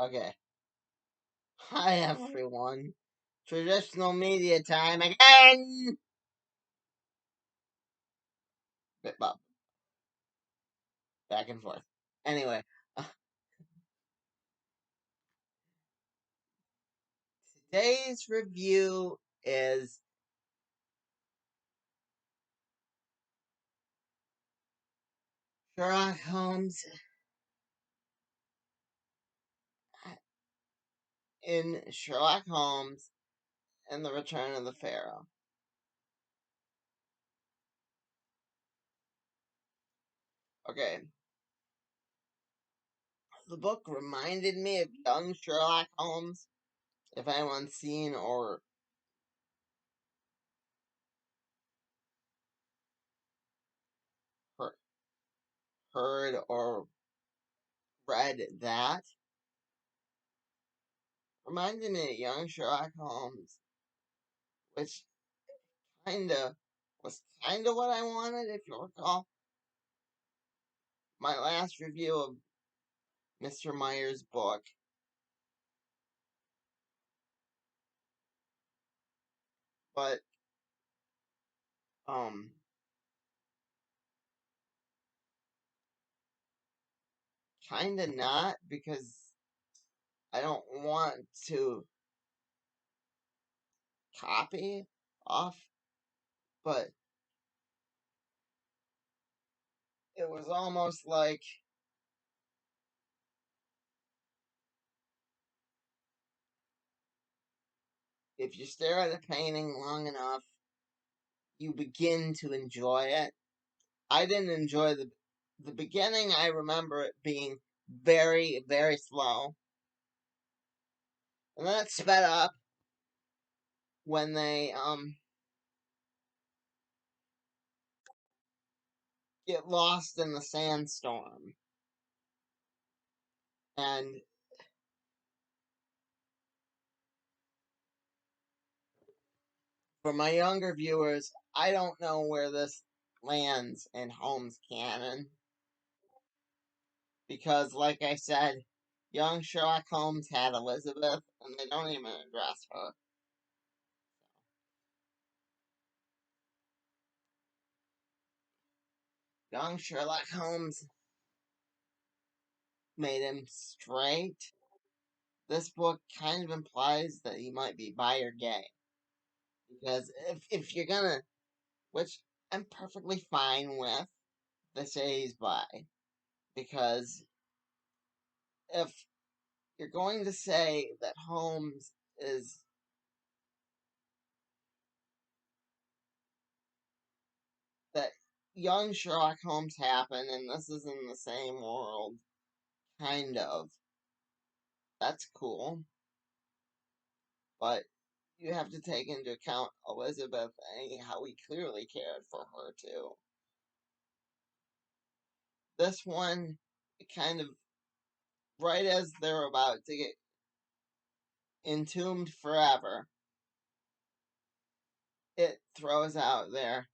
Okay. Hi everyone. Traditional media time again! Bit bop. Back and forth. Anyway, today's review is Sherlock Holmes in Sherlock Holmes and the Return of the Pharaoh. Okay. The book reminded me of Young Sherlock Holmes. If anyone's seen or heard or read that, reminded me of Young Sherlock Holmes, which was kinda what I wanted, if you recall. My last review of Mr. Meyer's book. But, kinda not, because I don't want to copy off, but it was almost like if you stare at a painting long enough, you begin to enjoy it. I didn't enjoy the beginning. I remember it being very, very slow. And then it sped up when they get lost in the sandstorm. And for my younger viewers, I don't know where this lands in Holmes canon. Because, like I said, young Sherlock Holmes had Elizabeth, and they don't even address her. Young Sherlock Holmes made him straight. This book kind of implies that he might be bi or gay. Because if you're gonna, which I'm perfectly fine with, they say he's bi. Because if you're going to say that Holmes is that young Sherlock Holmes happened and this is in the same world, kind of. That's cool. But you have to take into account Elizabeth and how he clearly cared for her too. This one, kind of right as they're about to get entombed forever, it throws out there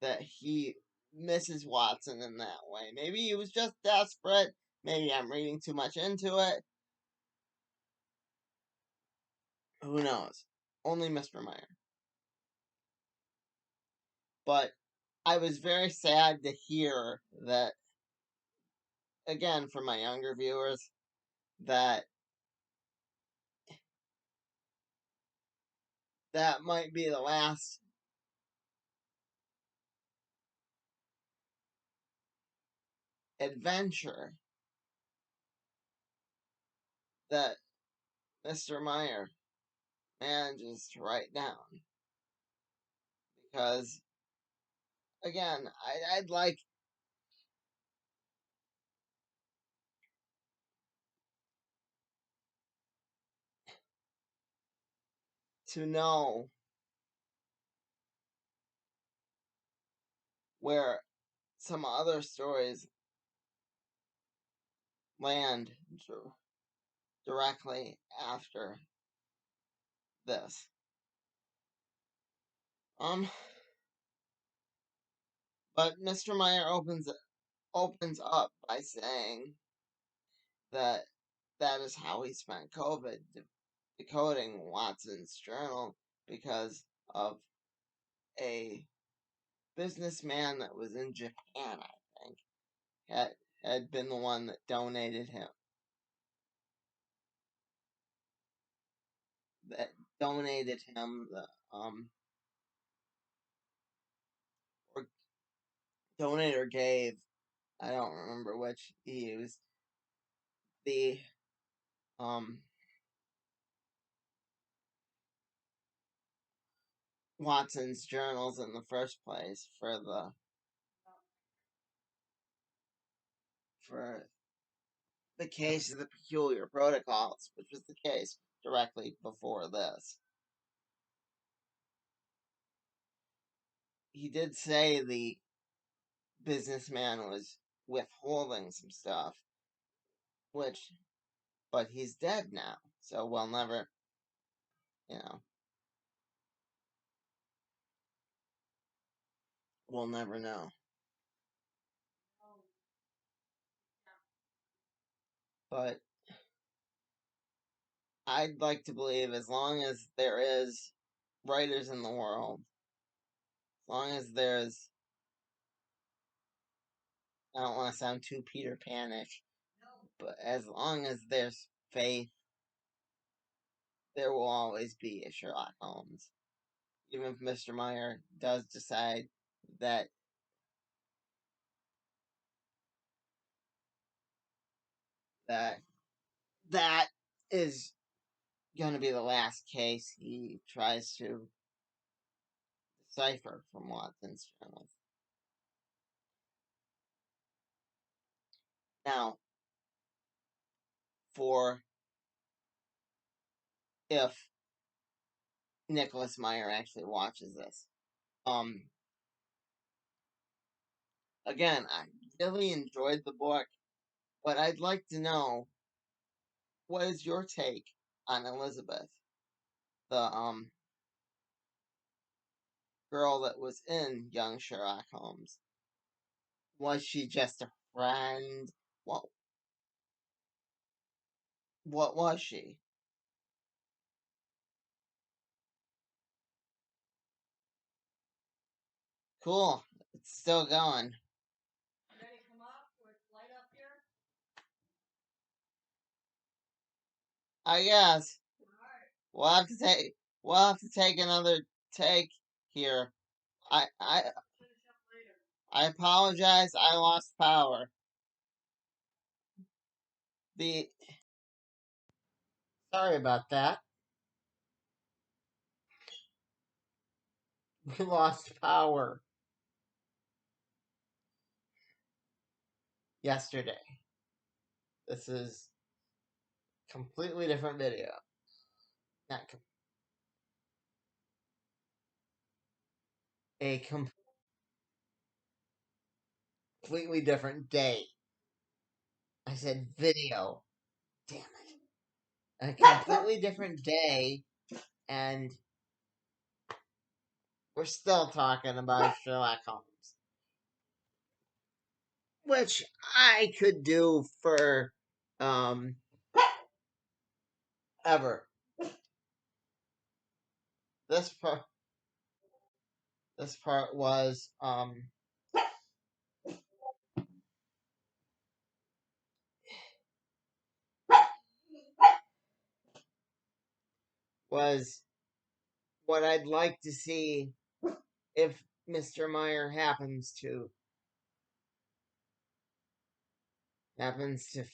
that he misses Watson in that way. Maybe he was just desperate. Maybe I'm reading too much into it. Who knows? Only Mr. Meyer. But I was very sad to hear that, again, for my younger viewers, that that might be the last adventure that Mr. Meyer manages to write down. Because, again, I'd like to know where some other stories land directly after this. But Mr. Meyer opens up by saying that that is how he spent COVID, decoding Watson's journal, because of a businessman that was in Japan, I think, had been the one that donated him the or donated or gave, I don't remember which he used, the Watson's journals in the first place for the case of the peculiar protocols, which was the case directly before this. He did say the businessman was withholding some stuff, but he's dead now, so we'll never, you know, we'll never know. But I'd like to believe, as long as there is writers in the world, as long as there's, I don't want to sound too Peter Panish, but as long as there's faith, there will always be a Sherlock Holmes. Even if Mr. Meyer does decide that that that is going to be the last case he tries to decipher from Watson's journals. Now, for if Nickolas Meyer actually watches this, again, I really enjoyed the book, but I'd like to know, what is your take on Elizabeth, the girl that was in Young Sherlock Holmes? Was she just a friend? What what was she? Cool. It's still going. I guess we'll have to take another take here. I I I apologize. I lost power. The Sorry about that. We lost power yesterday. This is completely different video. Not a completely different day. I said video. Damn it. A completely different day, and we're still talking about Sherlock Holmes, which I could do for ever. This part was what I'd like to see if Mr. Meyer happens to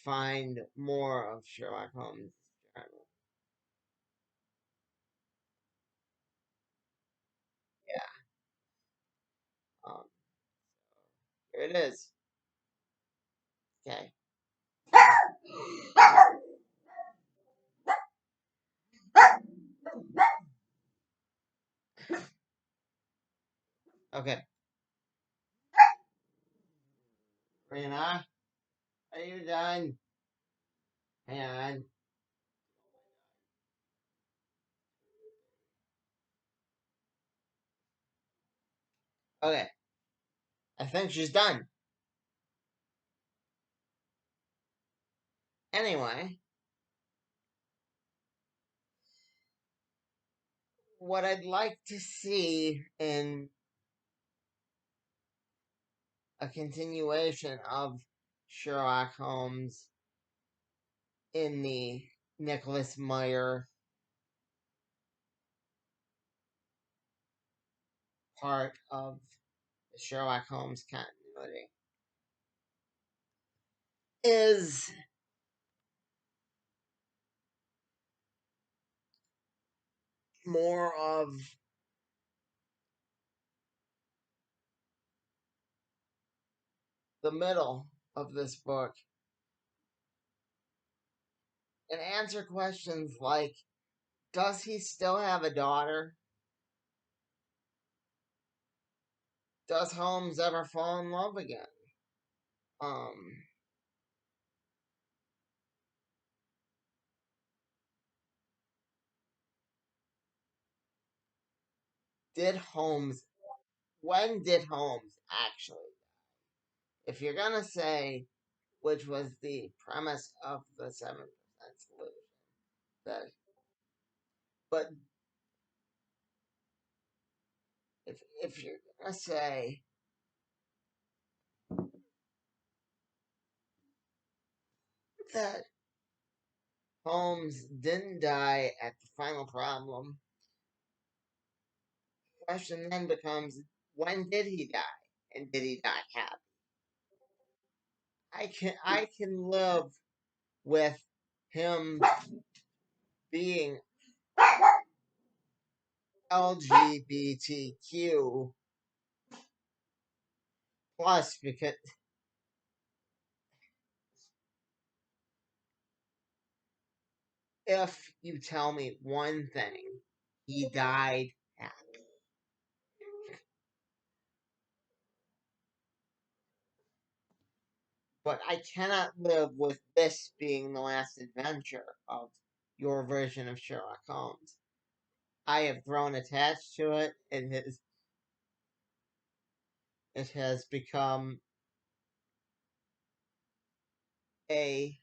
find more of Sherlock Holmes' journal. Yeah. Um, Here it is. Okay. Okay. Rena, are you done? Hang on. Okay. I think she's done. Anyway, what I'd like to see in a continuation of Sherlock Holmes in the Nickolas Meyer part of the Sherlock Holmes continuity is more of the middle of this book and answer questions like, does he still have a daughter? Does Holmes ever fall in love again? Um, did Holmes, when did Holmes actually, if you're gonna say, which was the premise of the 7% solution, that, but if you're gonna say that Holmes didn't die at the final problem, the question then becomes, when did he die? And did he die happy? I can live with him being LGBTQ plus because if you tell me one thing, he died happy. But I cannot live with this being the last adventure of your version of Sherlock Holmes. I have grown attached to it. It has become a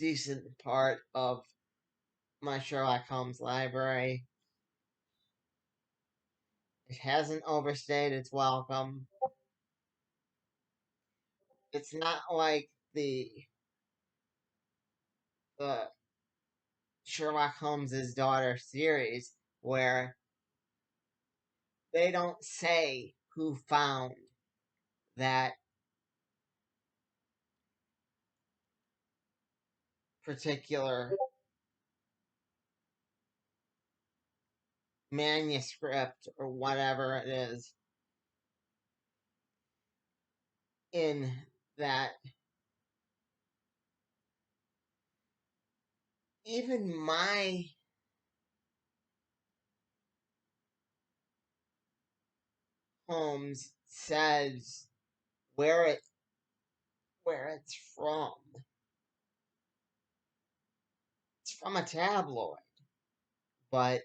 decent part of my Sherlock Holmes library. It hasn't overstayed its welcome. It's not like the Sherlock Holmes' daughter series where they don't say who found that particular manuscript or whatever it is in that even my Holmes says where it's from. It's from a tabloid, but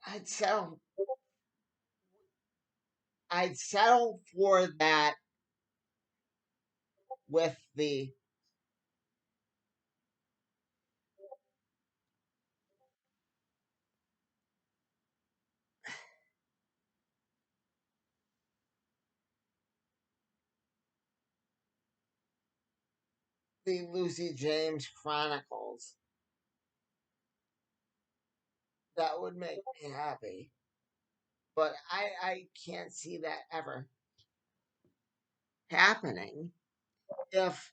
I'd settle I'd settle for that with the Lucy James Chronicles. That would make me happy. But I can't see that ever happening if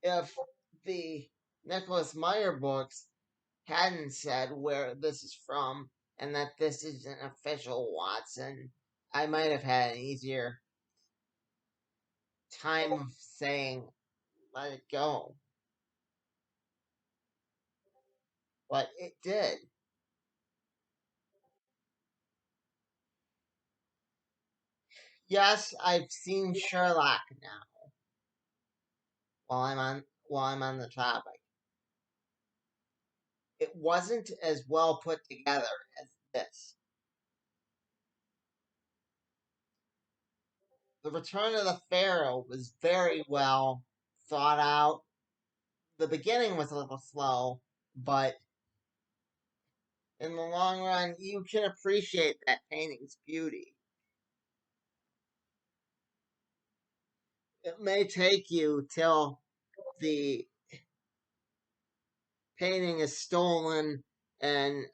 if the Nickolas Meyer books hadn't said where this is from and that this is an official Watson. I might have had an easier time of saying let it go. But it did. Yes, I've seen Sherlock now while I'm on the topic. it wasn't as well put together as this. The Return of the Pharaoh was very well thought out. The beginning was a little slow, but in the long run, you can appreciate that painting's beauty. It may take you till the painting is stolen and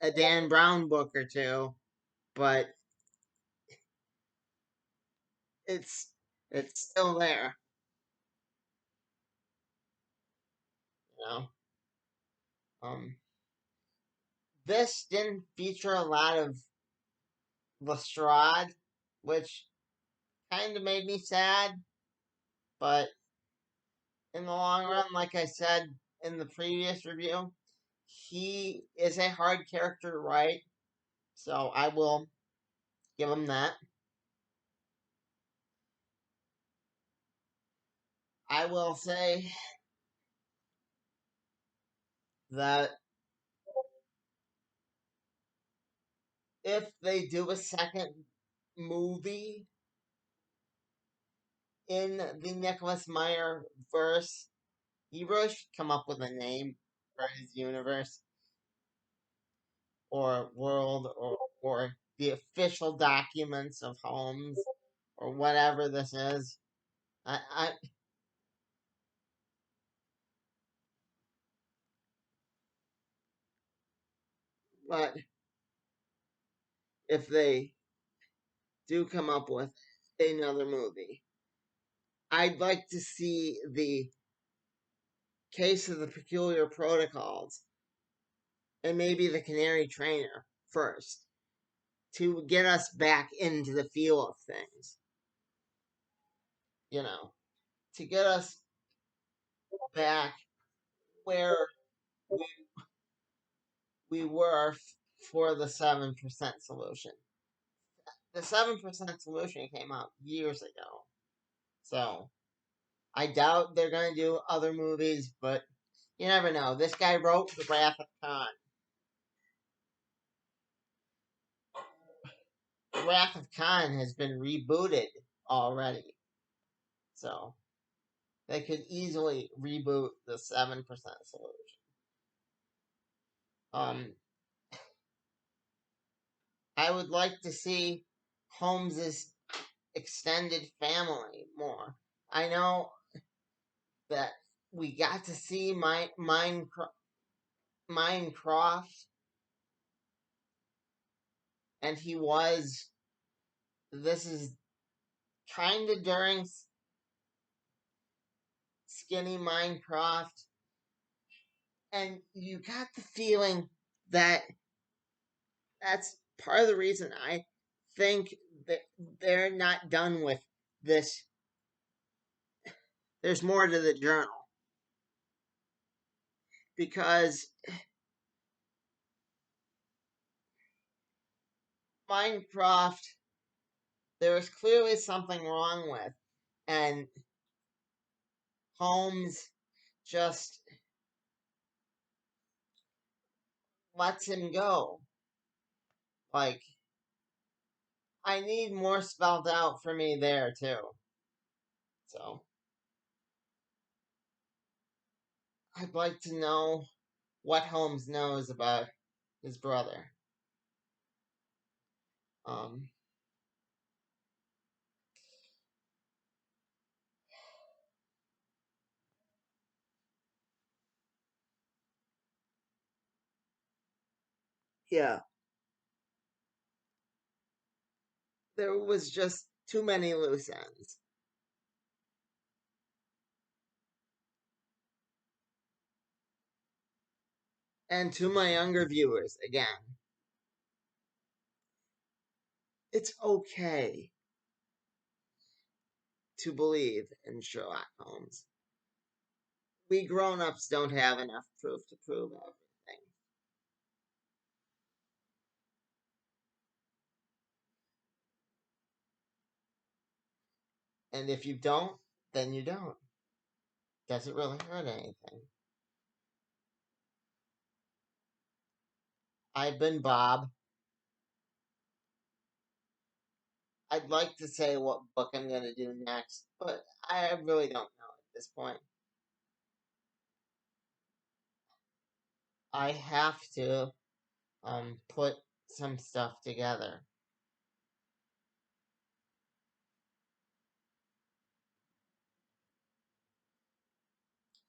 a Dan Brown book or two, but it's it's still there, you know. Um, this didn't feature a lot of Lestrade, which kind of made me sad, but in the long run, like I said in the previous review, he is a hard character to write, so I will give him that. I will say that if they do a second movie in the Nickolas Meyer verse, he really should come up with a name for his universe or world or the official documents of Holmes or whatever this is. I but if they do come up with another movie, I'd like to see the Case of the Peculiar Protocols and maybe the Canary Trainer first to get us back into the feel of things, you know, to get us back where we, we were for the 7% solution. The 7% solution came out years ago. So I doubt they're going to do other movies, but you never know. This guy wrote The Wrath of Khan. The Wrath of Khan has been rebooted already. So they could easily reboot the 7% solution. Um, I would like to see Holmes's extended family more. I know that we got to see Minecraft, and he was. This is kind of during Skinny Minecraft, and you got the feeling that that's part of the reason I think that they're not done with this. There's more to the journal because Minecraft, there was clearly something wrong with, and Holmes just lets him go. Like, I need more spelled out for me there, too. So, I'd like to know what Holmes knows about his brother. Um, yeah, there was just too many loose ends. And to my younger viewers, again, it's okay to believe in Sherlock Holmes. We grown-ups don't have enough proof to prove everything. And if you don't, then you don't. Doesn't really hurt anything. I've been Bob. I'd like to say what book I'm going to do next, but I really don't know at this point. I have to put some stuff together.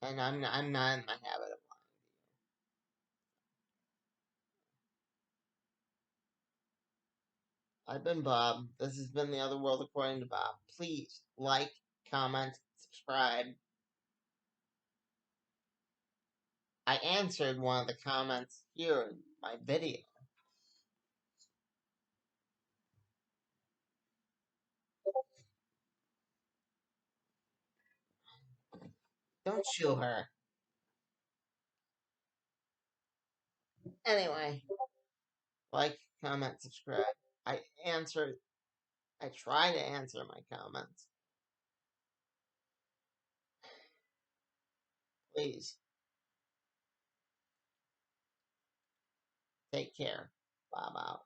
And I'm not in the habit of lying to you. I've been Bob. This has been The Other World According to Bob. Please like, comment, subscribe. I answered one of the comments here in my video. Don't shoot her. Anyway, like, comment, subscribe. I answered. I try to answer my comments. Please take care. Bob out.